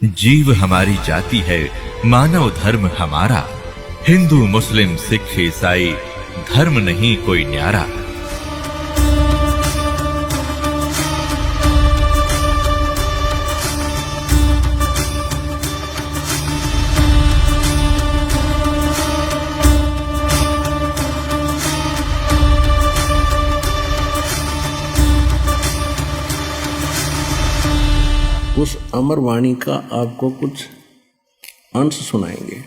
जीव हमारी जाति है, मानव धर्म हमारा। हिंदू मुस्लिम सिख ईसाई धर्म नहीं कोई न्यारा। उस अमर वाणी का आपको कुछ अंश सुनाएंगे।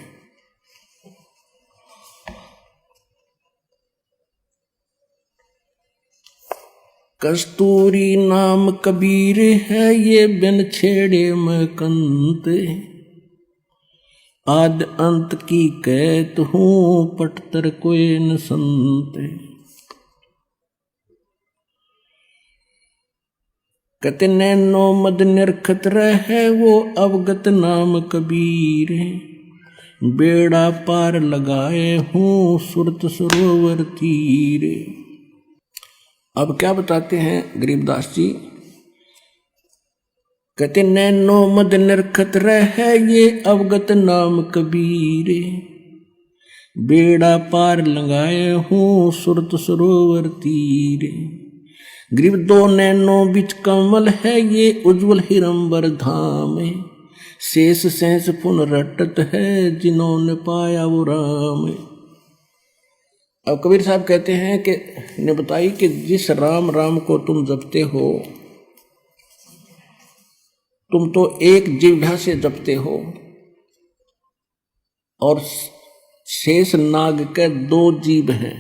कस्तूरी नाम कबीर है, ये बिन छेड़े मैं कंत। आद अंत की कहत हूँ, पटतर कोई न संत। कहते नैनो मद निरखत रहे, वो अवगत नाम कबीर। बेड़ा पार लगाए हूँ, सुरत सरोवर तीर। अब क्या बताते हैं गरीबदास जी? कहते नैनो मद निरखत रहे, ये अवगत नाम कबीर। बेड़ा पार लगाए हूँ, सुरत सरोवर तीर। ग्रीव दो नैनो बिच कमल है, ये उज्जवल हिरंबर धाम। शेष सहस पुन रटत है, जिन्होंने पाया वो राम। अब कबीर साहब कहते हैं कि ने बताई कि जिस राम राम को तुम जपते हो, तुम तो एक जिह्वा से जपते हो, और शेष नाग के दो जीभ हैं,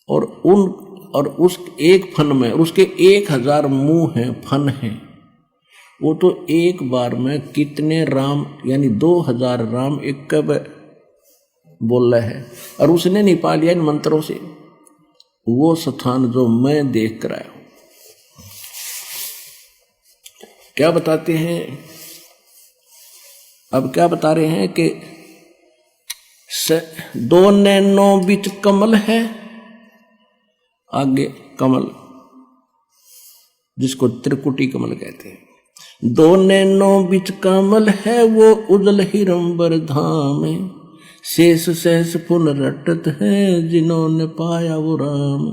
और उस एक फन में उसके 1000 मुंह हैं, फन हैं। वो तो एक बार में कितने राम यानी 2000 राम एक कब बोल रहे हैं, और उसने नहीं पा लिया इन मंत्रों से वो स्थान जो मैं देख कर आया हूं। क्या बताते हैं? अब क्या बता रहे हैं कि दो नैनो बीच कमल है, आगे कमल जिसको त्रिकुटी कमल कहते हैं। दो नैनो बीच कमल है, वो उजल हिरंबर धाम। शेष सहस पुन रटत है, जिन्होंने पाया वो राम।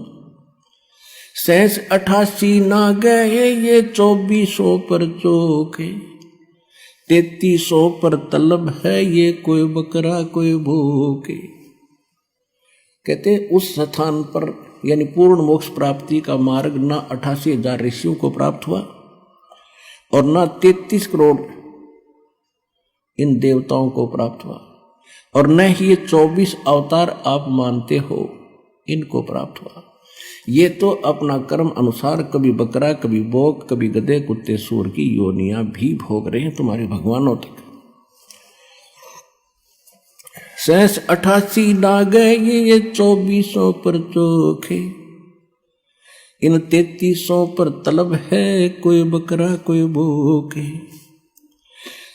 सहस 88 ना गए, ये 2400 पर चोखे। 3300 पर तलब है, ये कोई बकरा कोई भूखे। कहते उस स्थान पर यानी पूर्ण मोक्ष प्राप्ति का मार्ग ना 88,000 ऋषियों को प्राप्त हुआ, और ना 33 करोड़ इन देवताओं को प्राप्त हुआ, और न ही ये 24 अवतार आप मानते हो इनको प्राप्त हुआ। ये तो अपना कर्म अनुसार कभी बकरा, कभी बोक, कभी गधे, कुत्ते, सूर की योनियां भी भोग रहे हैं तुम्हारे भगवानों तक। सहस 88 ना गए, ये 2400 पर चोखे। इन 3300 पर तलब है, कोई बकरा कोई भूखे।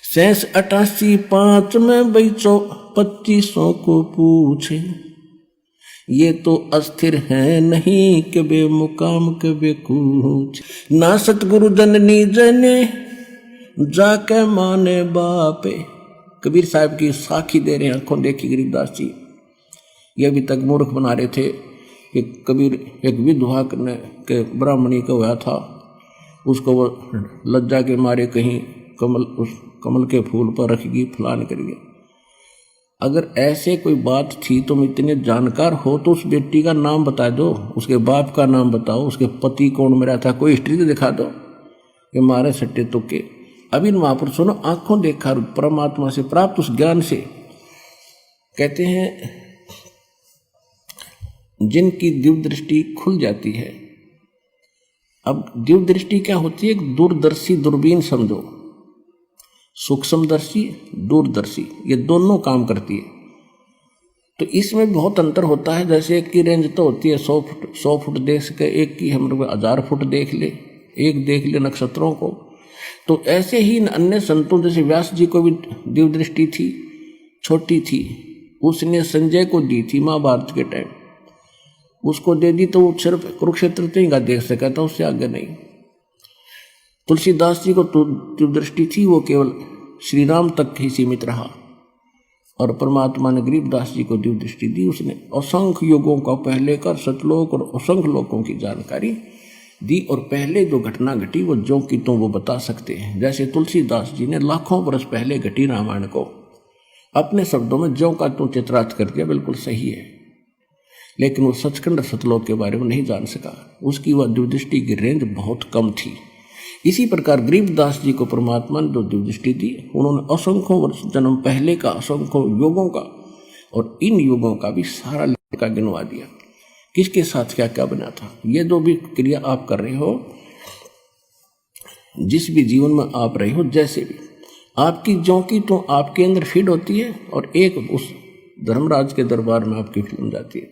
सहस 88 5 में भाई 2500 को पूछे। ये तो अस्थिर है नहीं, कबे मुकाम कबे कूच। ना सतगुरु जननी जने, जाके माने बापे। कबीर साहब की साखी दे रहे हैं, आंखों देखी गरीबदास जी। ये अभी तक मूर्ख बना रहे थे कि कबीर एक विधवा के ब्राह्मणी का हुआ था, उसको वो लज्जा के मारे कहीं उस कमल के फूल पर रखेगी, फलान करिए। अगर ऐसे कोई बात थी, तुम इतने जानकार हो तो उस बेटी का नाम बता दो, उसके बाप का नाम बताओ, उसके पति कौन मरा था, कोई हिस्ट्री तो दिखा दो। ये मारे सट्टे तुक्के। अभी महापुरुषों ने आंखों देखा परमात्मा से प्राप्त उस ज्ञान से। कहते हैं जिनकी दिव्य दृष्टि खुल जाती है। अब दिव्य दृष्टि क्या होती है? एक दूरदर्शी दूरबीन समझो, सूक्ष्मदर्शी, दूरदर्शी, ये दोनों काम करती है। तो इसमें बहुत अंतर होता है। जैसे एक की रेंज तो होती है 100 फुट देख सके, एक की हम लोग 1000 फुट देख ले, एक देख ले नक्षत्रों को। तो ऐसे ही अन्य संतों जैसे व्यास जी को भी दिव्य दृष्टि थी, छोटी थी, उसने संजय को दी थी महाभारत के टाइम, उसको दे दी तो वो सिर्फ कुरुक्षेत्र तक ही देख सका था, उससे आगे नहीं। तुलसीदास जी को तो जो दृष्टि थी वो केवल श्री राम तक ही सीमित रहा, और परमात्मा ने गरीबदास जी को दिव्य दृष्टि दी। उसने असंख्य युगों का पहले का सतलोक और असंख्य लोकों की जानकारी दी, और पहले जो घटना घटी वो ज्यों की तो वो बता सकते हैं। जैसे तुलसीदास जी ने लाखों वर्ष पहले घटी रामायण को अपने शब्दों में ज्यों का त्यों चित्रार्थ कर दिया, बिल्कुल सही है, लेकिन वो सचखंड सतलोक के बारे में नहीं जान सका, उसकी वह दिव्य दृष्टि की रेंज बहुत कम थी। इसी प्रकार गरीबदास जी को परमात्मा ने जो दिव्य दृष्टि दी, उन्होंने असंख्यों वर्ष जन्म पहले का, असंख्यों युगों का और इन युगों का भी सारा लेखा गिनवा दिया, किसके साथ क्या क्या बना था। ये जो भी क्रिया आप कर रहे हो, जिस भी जीवन में आप रहे हो, जैसे भी आपकी ज्यों की तो आपके अंदर फीड होती है और एक उस धर्मराज के दरबार में आपकी फिल्म जाती है,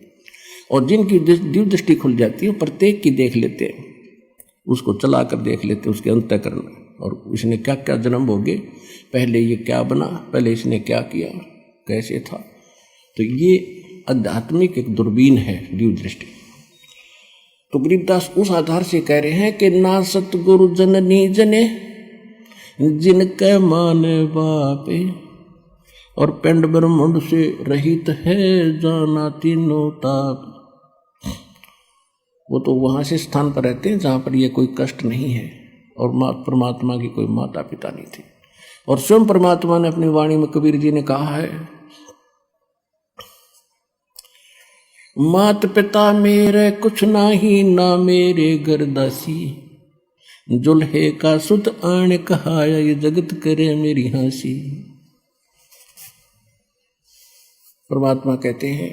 और जिनकी दिव्य दृष्टि खुल जाती है प्रत्येक की देख लेते हैं, उसको चला कर देख लेते, उसके अंतःकरण में, और इसने क्या क्या जन्म भोगे, पहले ये क्या बना, पहले इसने क्या किया, कैसे था। तो ये आध्यात्मिक एक दूरबीन है दिव्य दृष्टि। तो गरीबदास उस आधार से कह रहे हैं कि ना सतगुरु जननी जने जिनके माने बापे, और पिंड ब्रह्मंड से रहित है जाना तीनों ताप। वो तो वहाँ से स्थान पर रहते हैं जहाँ पर ये कोई कष्ट नहीं है, और परमात्मा की कोई माता पिता नहीं थी। और स्वयं परमात्मा ने अपनी वाणी में, कबीर जी ने कहा है, मात पिता मेरे कुछ नाही, ना मेरे गरदासी, जुल्हे का सुत आण कहाया, ये जगत करे मेरी हंसी। परमात्मा कहते हैं,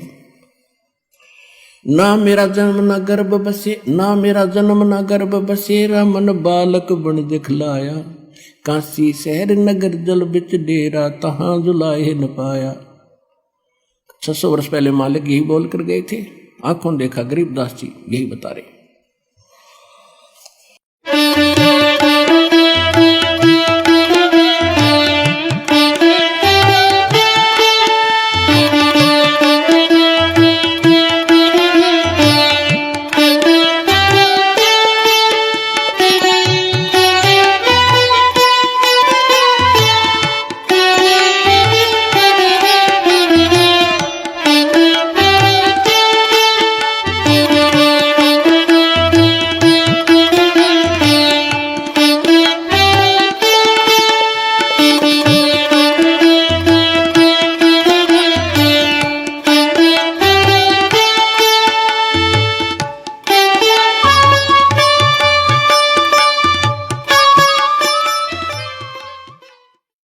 ना मेरा जन्म ना गर्भ बसे, ना मेरा जन्म ना गर्भ बसेरा, मन बालक बन दिखलाया, काशी शहर नगर जल बिच डेरा, तहां जुलाए न पाया। 600 वर्ष पहले मालिक यही बोल कर गए थे, आंखों देखा गरीबदास जी यही बता रहे।